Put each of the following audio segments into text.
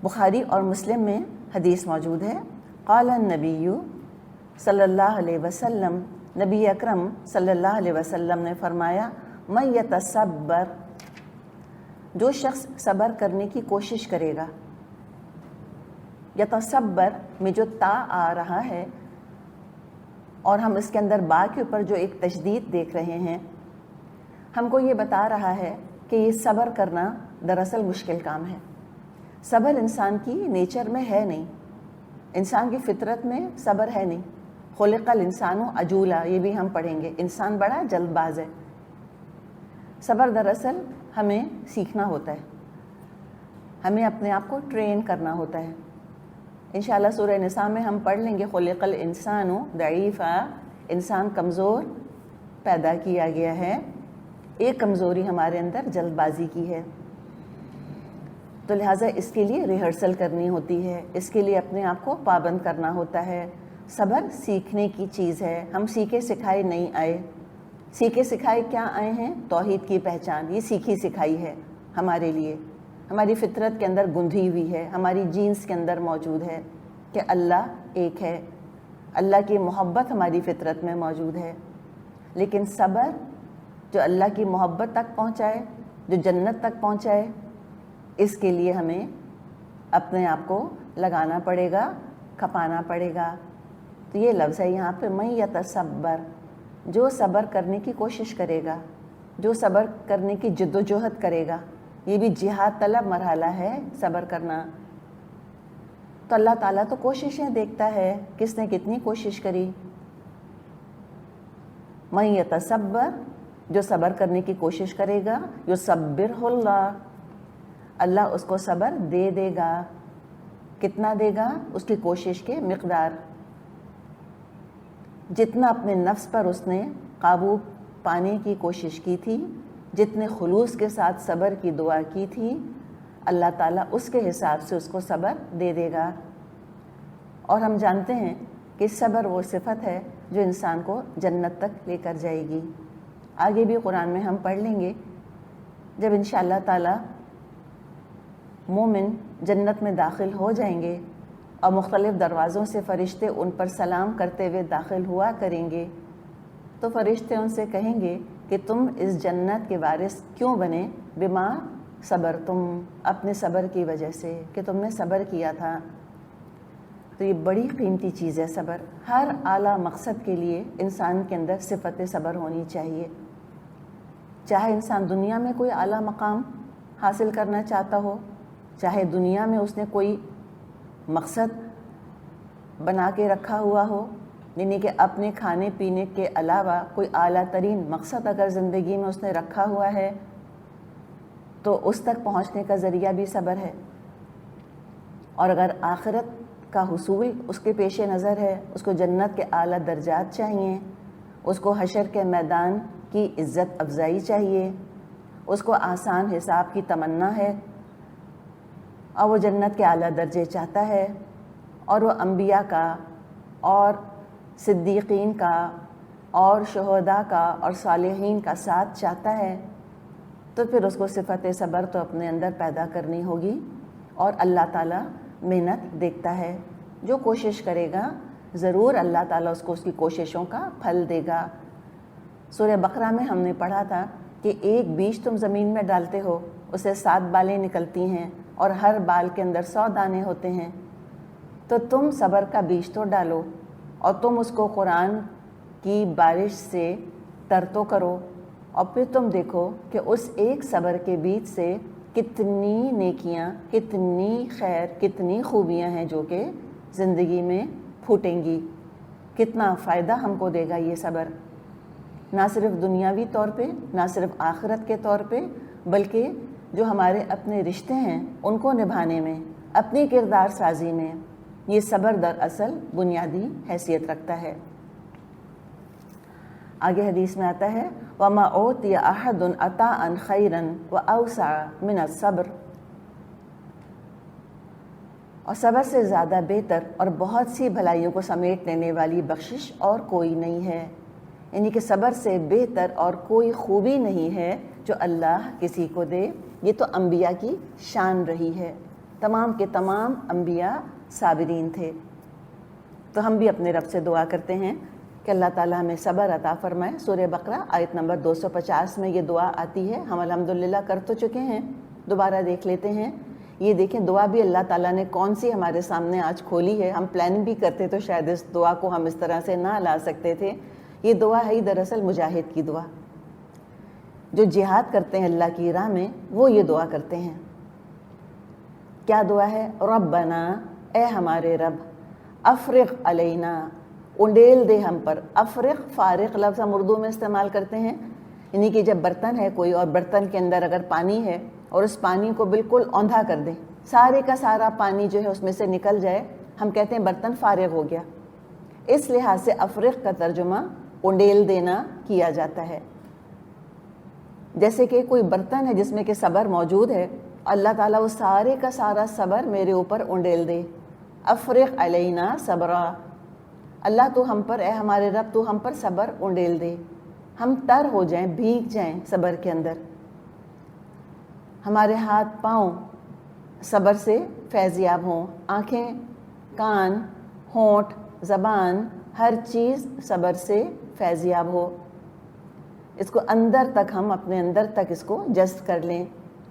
بخاری اور مسلم میں حدیث موجود ہے، قال النبی صلی اللہ علیہ وسلم، نبی اکرم صلی اللہ علیہ وسلم نے فرمایا، من یتصبر، جو شخص صبر کرنے کی کوشش کرے گا. یتصبر میں جو تا آ رہا ہے اور ہم اس کے اندر با کے اوپر جو ایک تشدید دیکھ رہے ہیں، ہم کو یہ بتا رہا ہے کہ یہ صبر کرنا دراصل مشکل کام ہے. صبر انسان کی نیچر میں ہے نہیں، انسان کی فطرت میں صبر ہے نہیں. خلق الانسان عجولا، یہ بھی ہم پڑھیں گے، انسان بڑا جلد باز ہے. صبر دراصل ہمیں سیکھنا ہوتا ہے، ہمیں اپنے آپ کو ٹرین کرنا ہوتا ہے. انشاءاللہ سورہ نساء میں ہم پڑھ لیں گے، خلق الانسان ضعیفا، انسان کمزور پیدا کیا گیا ہے. ایک کمزوری ہمارے اندر جلد بازی کی ہے، تو لہٰذا اس کے لیے ریہرسل کرنی ہوتی ہے، اس کے لیے اپنے آپ کو پابند کرنا ہوتا ہے. صبر سیکھنے کی چیز ہے، ہم سیکھے سکھائے نہیں آئے. سیکھے سکھائے کیا آئے ہیں؟ توحید کی پہچان، یہ سیکھی سکھائی ہے ہمارے لیے، ہماری فطرت کے اندر گندھی ہوئی ہے، ہماری جینز کے اندر موجود ہے کہ اللہ ایک ہے، اللہ کی محبت ہماری فطرت میں موجود ہے. لیکن صبر جو اللہ کی محبت تک پہنچائے، جو جنت تک پہنچائے، اس کے لیے ہمیں اپنے آپ کو لگانا پڑے گا، کھپانا پڑے گا. تو یہ لفظ ہے یہاں پہ، من یتصبر، جو صبر کرنے کی کوشش کرے گا، جو صبر کرنے کی جد و جہد کرے گا. یہ بھی جہاد طلب مرحلہ ہے صبر کرنا. تو اللہ تعالیٰ تو کوششیں دیکھتا ہے، کس نے کتنی کوشش کری. من یتصبر، جو صبر کرنے کی کوشش کرے گا، یصبرہ اللہ، اللہ اس کو صبر دے دے گا. کتنا دے گا؟ اس کی کوشش کے مقدار. جتنا اپنے نفس پر اس نے قابو پانے کی کوشش کی تھی، جتنے خلوص کے ساتھ صبر کی دعا کی تھی، اللہ تعالیٰ اس کے حساب سے اس کو صبر دے دے گا. اور ہم جانتے ہیں کہ صبر وہ صفت ہے جو انسان کو جنت تک لے کر جائے گی. آگے بھی قرآن میں ہم پڑھ لیں گے، جب انشاءاللہ تعالیٰ مومن جنت میں داخل ہو جائیں گے اور مختلف دروازوں سے فرشتے ان پر سلام کرتے ہوئے داخل ہوا کریں گے، تو فرشتے ان سے کہیں گے کہ تم اس جنت کے وارث کیوں بنے؟ بما صبر، تم اپنے صبر کی وجہ سے، کہ تم نے صبر کیا تھا. تو یہ بڑی قیمتی چیز ہے صبر. ہر اعلیٰ مقصد کے لیے انسان کے اندر صفت صبر ہونی چاہیے. چاہے انسان دنیا میں کوئی اعلیٰ مقام حاصل کرنا چاہتا ہو، چاہے دنیا میں اس نے کوئی مقصد بنا کے رکھا ہوا ہو، یعنی کہ اپنے کھانے پینے کے علاوہ کوئی اعلیٰ ترین مقصد اگر زندگی میں اس نے رکھا ہوا ہے، تو اس تک پہنچنے کا ذریعہ بھی صبر ہے. اور اگر آخرت کا حصول اس کے پیش نظر ہے، اس کو جنت کے اعلیٰ درجات چاہیے، اس کو حشر کے میدان کی عزت افزائی چاہیے، اس کو آسان حساب کی تمنا ہے، اور وہ جنت کے اعلیٰ درجے چاہتا ہے، اور وہ انبیاء کا اور صدیقین کا اور شہداء کا اور صالحین کا ساتھ چاہتا ہے، تو پھر اس کو صفت صبر تو اپنے اندر پیدا کرنی ہوگی. اور اللہ تعالیٰ محنت دیکھتا ہے، جو کوشش کرے گا ضرور اللہ تعالیٰ اس کو اس کی کوششوں کا پھل دے گا. سورہ بقرہ میں ہم نے پڑھا تھا کہ ایک بیج تم زمین میں ڈالتے ہو، اسے 7 بالیں نکلتی ہیں اور ہر بال کے اندر 100 دانے ہوتے ہیں. تو تم صبر کا بیج تو ڈالو، اور تم اس کو قرآن کی بارش سے ترتو کرو، اور پھر تم دیکھو کہ اس ایک صبر کے بیج سے کتنی نیکیاں، کتنی خیر، کتنی خوبیاں ہیں جو کہ زندگی میں پھوٹیں گی. کتنا فائدہ ہم کو دے گا یہ صبر، نہ صرف دنیاوی طور پہ، نہ صرف آخرت کے طور پہ، بلکہ جو ہمارے اپنے رشتے ہیں ان کو نبھانے میں، اپنی کردار سازی میں یہ صبر دراصل بنیادی حیثیت رکھتا ہے. آگے حدیث میں آتا ہے، وَمَا أُوتِيَ أَحَدٌ عَطَاءً خَيْرًا وَأَوْسَعَ مِنَ الصَّبْرِ، اور صبر سے زیادہ بہتر اور بہت سی بھلائیوں کو سمیٹ لینے والی بخشش اور کوئی نہیں ہے. یعنی کہ صبر سے بہتر اور کوئی خوبی نہیں ہے جو اللہ کسی کو دے. یہ تو انبیاء کی شان رہی ہے. تمام کے تمام انبیاء صابرین تھے۔ تو ہم بھی اپنے رب سے دعا کرتے ہیں کہ اللہ تعالیٰ ہمیں صبر عطا فرمائے۔ سورہ بقرہ آیت نمبر 250 میں یہ دعا آتی ہے، ہم الحمدللہ کر تو چکے ہیں، دوبارہ دیکھ لیتے ہیں۔ یہ دیکھیں دعا بھی اللہ تعالیٰ نے کون سی ہمارے سامنے آج کھولی ہے۔ ہم پلان بھی کرتے تو شاید اس دعا کو ہم اس طرح سے نہ لا سکتے تھے۔ یہ دعا ہے دراصل مجاہد کی دعا، جو جہاد کرتے ہیں اللہ کی راہ میں، وہ یہ دعا کرتے ہیں۔ کیا دعا ہے؟ ربنا، اے ہمارے رب، افرغ علینا، انڈیل دے ہم پر۔ افرغ، فارغ لفظ ہم اردو میں استعمال کرتے ہیں، یعنی کہ جب برتن ہے کوئی اور برتن کے اندر اگر پانی ہے اور اس پانی کو بالکل اوندھا کر دیں، سارے کا سارا پانی جو ہے اس میں سے نکل جائے، ہم کہتے ہیں برتن فارغ ہو گیا۔ اس لحاظ سے افرغ کا ترجمہ انڈیل دینا کیا جاتا ہے۔ جیسے کہ کوئی برتن ہے جس میں کہ صبر موجود ہے، اللہ تعالیٰ وہ سارے کا سارا صبر میرے اوپر انڈیل دے۔ افرغ علینا صبرا، اللہ تو ہم پر، اے ہمارے رب تو ہم پر صبر انڈیل دے، ہم تر ہو جائیں، بھیگ جائیں صبر کے اندر، ہمارے ہاتھ پاؤں صبر سے فیضیاب ہوں، آنکھیں، کان، ہونٹ، زبان، ہر چیز صبر سے فیضیاب ہو۔ اس کو اندر تک ہم اپنے اندر تک اس کو جذب کر لیں،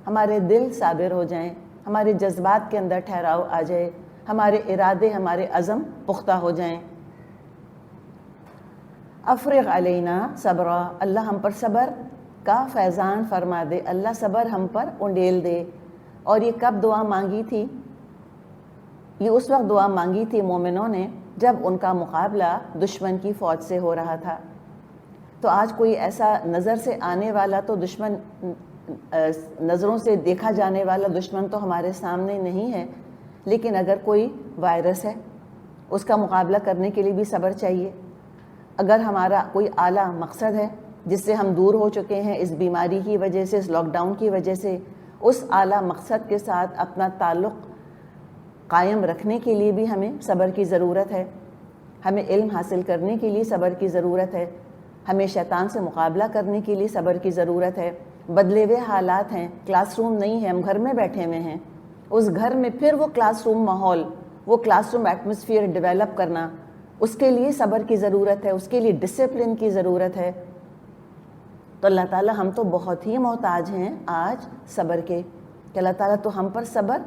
ہمارے دل صابر ہو جائیں، ہمارے جذبات کے اندر ٹھہراؤ آ جائے، ہمارے ارادے، ہمارے عزم پختہ ہو جائیں۔ افرغ علینا صبرا، اللہ ہم پر صبر کا فیضان فرما دے، اللہ صبر ہم پر انڈیل دے۔ اور یہ کب دعا مانگی تھی؟ یہ اس وقت دعا مانگی تھی مومنوں نے جب ان کا مقابلہ دشمن کی فوج سے ہو رہا تھا۔ تو آج کوئی ایسا نظر سے آنے والا تو دشمن، نظروں سے دیکھا جانے والا دشمن تو ہمارے سامنے نہیں ہے، لیکن اگر کوئی وائرس ہے اس کا مقابلہ کرنے کے لیے بھی صبر چاہیے۔ اگر ہمارا کوئی اعلیٰ مقصد ہے جس سے ہم دور ہو چکے ہیں اس بیماری کی وجہ سے، اس لاک ڈاؤن کی وجہ سے، اس اعلیٰ مقصد کے ساتھ اپنا تعلق قائم رکھنے کے لیے بھی ہمیں صبر کی ضرورت ہے۔ ہمیں علم حاصل کرنے کے لیے صبر کی ضرورت ہے، ہمیں شیطان سے مقابلہ کرنے کے لیے صبر کی ضرورت ہے۔ بدلے ہوئے حالات ہیں، کلاس روم نہیں ہے، ہم گھر میں بیٹھے ہوئے ہیں، اس گھر میں پھر وہ کلاس روم ماحول، وہ کلاس روم ایٹماسفیئر ڈیولپ کرنا، اس کے لیے صبر کی ضرورت ہے، اس کے لیے ڈسپلن کی ضرورت ہے۔ تو اللہ تعالیٰ ہم تو بہت ہی محتاج ہیں آج صبر کے، کہ اللہ تعالیٰ تو ہم پر صبر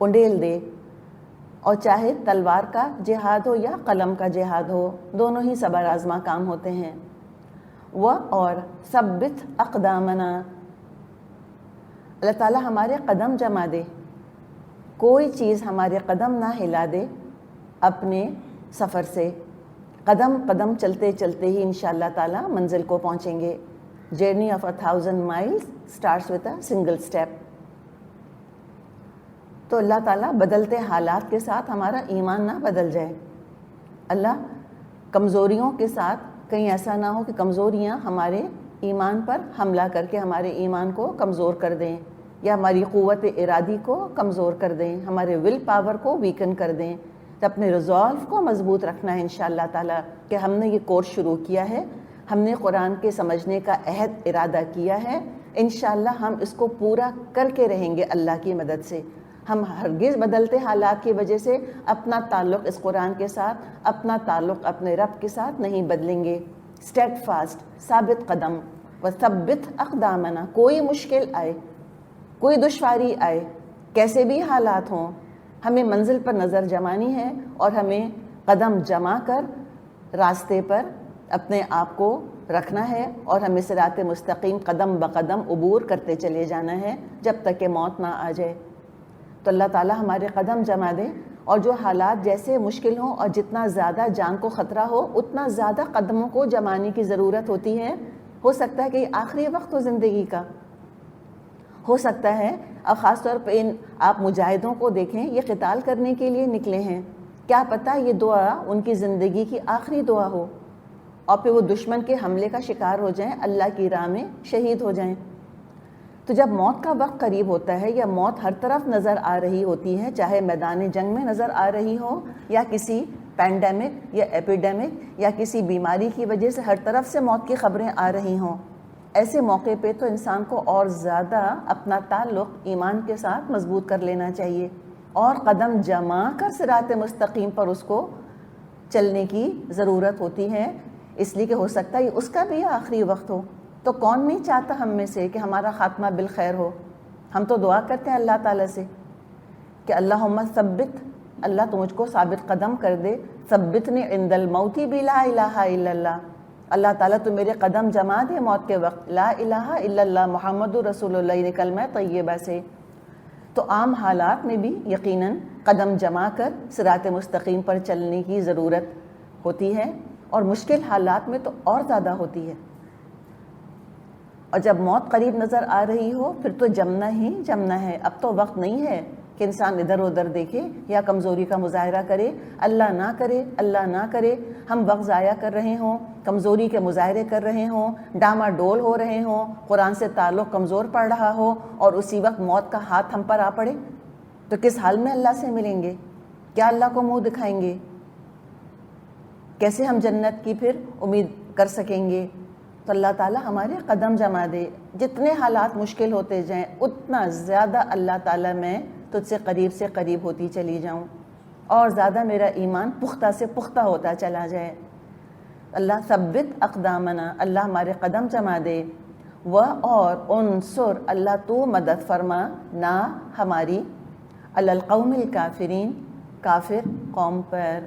انڈیل دے۔ اور چاہے تلوار کا جہاد ہو یا قلم کا جہاد ہو، دونوں ہی صبر آزما کام ہوتے ہیں۔ اور ثبت اقدامنا، اللہ تعالیٰ ہمارے قدم جما دے، کوئی چیز ہمارے قدم نہ ہلا دے اپنے سفر سے، قدم قدم چلتے چلتے ہی انشاءاللہ تعالیٰ منزل کو پہنچیں گے۔ Journey of 1000 miles starts with a single step۔ تو اللہ تعالیٰ بدلتے حالات کے ساتھ ہمارا ایمان نہ بدل جائے، اللہ کمزوریوں کے ساتھ کہیں ایسا نہ ہو کہ کمزوریاں ہمارے ایمان پر حملہ کر کے ہمارے ایمان کو کمزور کر دیں، یا ہماری قوت ارادی کو کمزور کر دیں، ہمارے ول پاور کو ویکن کر دیں۔ تو اپنے ریزولو کو مضبوط رکھنا ہے انشاءاللہ تعالیٰ، کہ ہم نے یہ کورس شروع کیا ہے، ہم نے قرآن کے سمجھنے کا عہد ارادہ کیا ہے، انشاءاللہ ہم اس کو پورا کر کے رہیں گے اللہ کی مدد سے۔ ہم ہرگز بدلتے حالات کی وجہ سے اپنا تعلق اس قرآن کے ساتھ، اپنا تعلق اپنے رب کے ساتھ نہیں بدلیں گے۔ اسٹیڈ فاسٹ، ثابت قدم، وثبت اقدامنا، کوئی مشکل آئے، کوئی دشواری آئے، کیسے بھی حالات ہوں، ہمیں منزل پر نظر جمانی ہے اور ہمیں قدم جما کر راستے پر اپنے آپ کو رکھنا ہے، اور ہمیں صراط مستقیم قدم بقدم عبور کرتے چلے جانا ہے جب تک کہ موت نہ آ جائے۔ تو اللہ تعالیٰ ہمارے قدم جما دے، اور جو حالات جیسے مشکل ہوں اور جتنا زیادہ جان کو خطرہ ہو اتنا زیادہ قدموں کو جمانے کی ضرورت ہوتی ہے۔ ہو سکتا ہے کہ یہ آخری وقت ہو زندگی کا، ہو سکتا ہے، اور خاص طور پہ آپ مجاہدوں کو دیکھیں، یہ قتال کرنے کے لیے نکلے ہیں، کیا پتہ یہ دعا ان کی زندگی کی آخری دعا ہو، اور پھر وہ دشمن کے حملے کا شکار ہو جائیں، اللہ کی راہ میں شہید ہو جائیں۔ تو جب موت کا وقت قریب ہوتا ہے، یا موت ہر طرف نظر آ رہی ہوتی ہے، چاہے میدان جنگ میں نظر آ رہی ہو، یا کسی پینڈیمک یا ایپیڈیمک یا کسی بیماری کی وجہ سے ہر طرف سے موت کی خبریں آ رہی ہوں، ایسے موقع پہ تو انسان کو اور زیادہ اپنا تعلق ایمان کے ساتھ مضبوط کر لینا چاہیے، اور قدم جما کر صراط مستقیم پر اس کو چلنے کی ضرورت ہوتی ہے، اس لیے کہ ہو سکتا ہے اس کا بھی آخری وقت ہو۔ تو کون نہیں چاہتا ہم میں سے کہ ہمارا خاتمہ بالخیر ہو؟ ہم تو دعا کرتے ہیں اللہ تعالیٰ سے کہ اللہم ثبت، اللہ تو مجھ کو ثابت قدم کر دے، ثبتنی عند الموت بلا الہ الا اللہ، اللہ تعالیٰ تو میرے قدم جما دے موت کے وقت لا الہ الا اللہ محمد رسول اللہ، یعنی کلمہ طیبہ سے۔ تو عام حالات میں بھی یقیناً قدم جما کر صراط مستقیم پر چلنے کی ضرورت ہوتی ہے، اور مشکل حالات میں تو اور زیادہ ہوتی ہے۔ اور جب موت قریب نظر آ رہی ہو پھر تو جمنا ہی جمنا ہے۔ اب تو وقت نہیں ہے کہ انسان ادھر ادھر دیکھے یا کمزوری کا مظاہرہ کرے، اللہ نہ کرے، اللہ نہ کرے ہم وقت ضائع کر رہے ہوں، کمزوری کے مظاہرے کر رہے ہوں، ڈاما ڈول ہو رہے ہوں، قرآن سے تعلق کمزور پڑ رہا ہو، اور اسی وقت موت کا ہاتھ ہم پر آ پڑے تو کس حال میں اللہ سے ملیں گے؟ کیا اللہ کو منہ دکھائیں گے؟ کیسے ہم جنت کی پھر امید کر سکیں گے؟ تو اللہ تعالیٰ ہمارے قدم جما دے، جتنے حالات مشکل ہوتے جائیں اتنا زیادہ اللہ تعالیٰ میں تجھ سے قریب ہوتی چلی جاؤں، اور زیادہ میرا ایمان پختہ سے پختہ ہوتا چلا جائے۔ اللہ ثبت اقدامنا، اللہ ہمارے قدم جما دے، اور انصر، اللہ تو مدد فرما نہ ہماری، علی القوم الکافرین، کافر قوم پر۔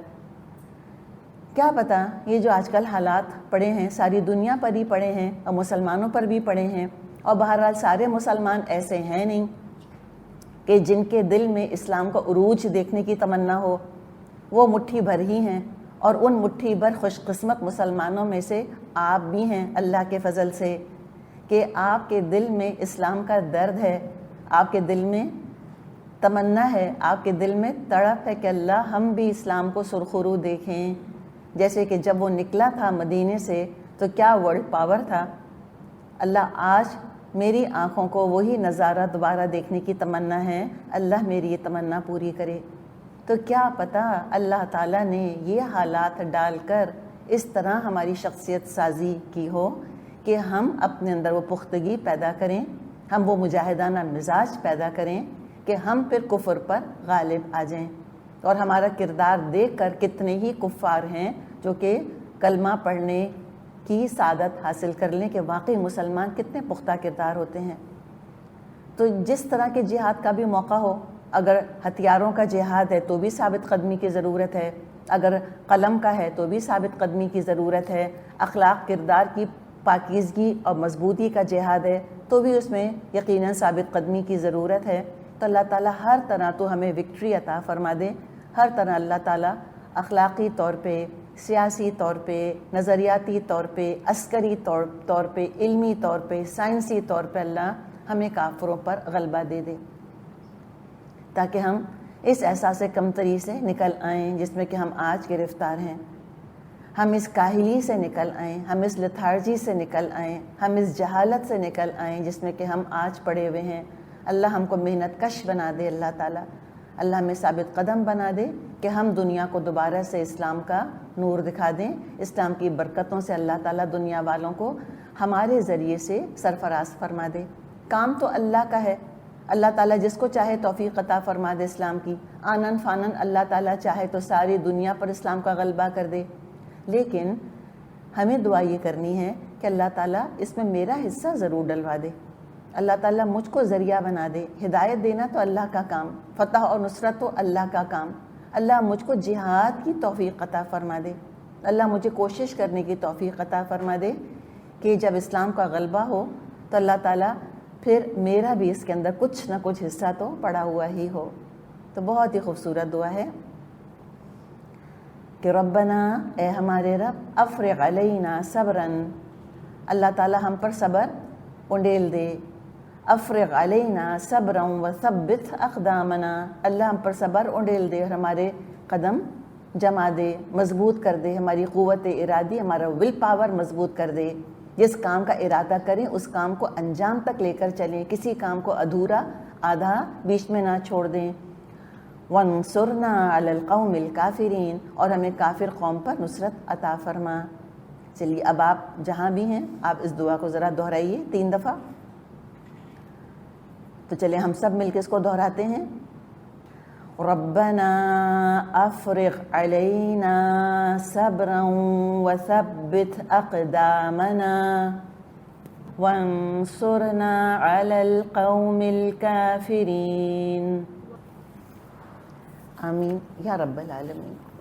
کیا پتہ یہ جو آج کل حالات پڑے ہیں ساری دنیا پر ہی پڑے ہیں اور مسلمانوں پر بھی پڑے ہیں، اور بہرحال سارے مسلمان ایسے ہیں نہیں کہ جن کے دل میں اسلام کا عروج دیکھنے کی تمنا ہو، وہ مٹھی بھر ہی ہیں، اور ان مٹھی بھر خوش قسمت مسلمانوں میں سے آپ بھی ہیں اللہ کے فضل سے، کہ آپ کے دل میں اسلام کا درد ہے، آپ کے دل میں تمنا ہے، آپ کے دل میں تڑپ ہے کہ اللہ ہم بھی اسلام کو سرخرو دیکھیں۔ جیسے کہ جب وہ نکلا تھا مدینے سے تو کیا ورلڈ پاور تھا، اللہ آج میری آنکھوں کو وہی نظارہ دوبارہ دیکھنے کی تمنا ہے، اللہ میری یہ تمنا پوری کرے۔ تو کیا پتہ اللہ تعالیٰ نے یہ حالات ڈال کر اس طرح ہماری شخصیت سازی کی ہو کہ ہم اپنے اندر وہ پختگی پیدا کریں، ہم وہ مجاہدانہ مزاج پیدا کریں کہ ہم پھر کفر پر غالب آ جائیں۔ اور ہمارا کردار دیکھ کر کتنے ہی کفار ہیں جو کہ کلمہ پڑھنے کی سعادت حاصل کر لیں کہ واقعی مسلمان کتنے پختہ کردار ہوتے ہیں۔ تو جس طرح کے جہاد کا بھی موقع ہو، اگر ہتھیاروں کا جہاد ہے تو بھی ثابت قدمی کی ضرورت ہے، اگر قلم کا ہے تو بھی ثابت قدمی کی ضرورت ہے، اخلاق کردار کی پاکیزگی اور مضبوطی کا جہاد ہے تو بھی اس میں یقیناً ثابت قدمی کی ضرورت ہے۔ تو اللہ تعالیٰ ہر طرح تو ہمیں وکٹری عطا فرما دے، ہر طرح اللہ تعالیٰ اخلاقی طور پہ، سیاسی طور پہ، نظریاتی طور پہ، عسکری طور پہ، علمی طور پہ، سائنسی طور پہ اللہ ہمیں کافروں پر غلبہ دے دے، تاکہ ہم اس احساس کمتری سے نکل آئیں جس میں کہ ہم آج گرفتار ہیں، ہم اس کاہلی سے نکل آئیں، ہم اس لتھارجی سے نکل آئیں، ہم اس جہالت سے نکل آئیں جس میں کہ ہم آج پڑے ہوئے ہیں۔ اللہ ہم کو محنت کش بنا دے، اللہ تعالیٰ اللہ ہمیں ثابت قدم بنا دے کہ ہم دنیا کو دوبارہ سے اسلام کا نور دکھا دیں، اسلام کی برکتوں سے اللہ تعالیٰ دنیا والوں کو ہمارے ذریعے سے سرفراز فرما دے۔ کام تو اللہ کا ہے، اللہ تعالیٰ جس کو چاہے توفیق عطا فرما دے اسلام کی، آنن فانن اللہ تعالیٰ چاہے تو ساری دنیا پر اسلام کا غلبہ کر دے، لیکن ہمیں دعا یہ کرنی ہے کہ اللہ تعالیٰ اس میں میرا حصہ ضرور ڈلوا دے، اللہ تعالیٰ مجھ کو ذریعہ بنا دے۔ ہدایت دینا تو اللہ کا کام، فتح اور نصرت تو اللہ کا کام، اللہ مجھ کو جہاد کی توفیق عطا فرما دے، اللہ مجھے کوشش کرنے کی توفیق عطا فرما دے کہ جب اسلام کا غلبہ ہو تو اللہ تعالیٰ پھر میرا بھی اس کے اندر کچھ نہ کچھ حصہ تو پڑا ہوا ہی ہو۔ تو بہت ہی خوبصورت دعا ہے کہ ربنا، اے ہمارے رب، افرغ علینا صبراً، اللہ تعالیٰ ہم پر صبر انڈیل دے، افرغ علینا صبراً وثبت اقدامنا، اللہ ہم پر صبر انڈیل دے اور ہمارے قدم جما دے، مضبوط کر دے، ہماری قوت ارادی، ہمارا ول پاور مضبوط کر دے، جس کام کا ارادہ کریں اس کام کو انجام تک لے کر چلیں، کسی کام کو ادھورا آدھا بیچ میں نہ چھوڑ دیں۔ وانصرنا علی القوم الکافرین، اور ہمیں کافر قوم پر نصرت عطا فرما۔ چلیے اب آپ جہاں بھی ہیں آپ اس دعا کو ذرا دہرائیے 3 دفعہ۔ تو چلیں ہم سب مل کے اس کو دہراتے ہیں۔ ربنا افرغ علينا صبرا وثبت اقدامنا وانصرنا على القوم الكافرين. آمین یا رب العالمین.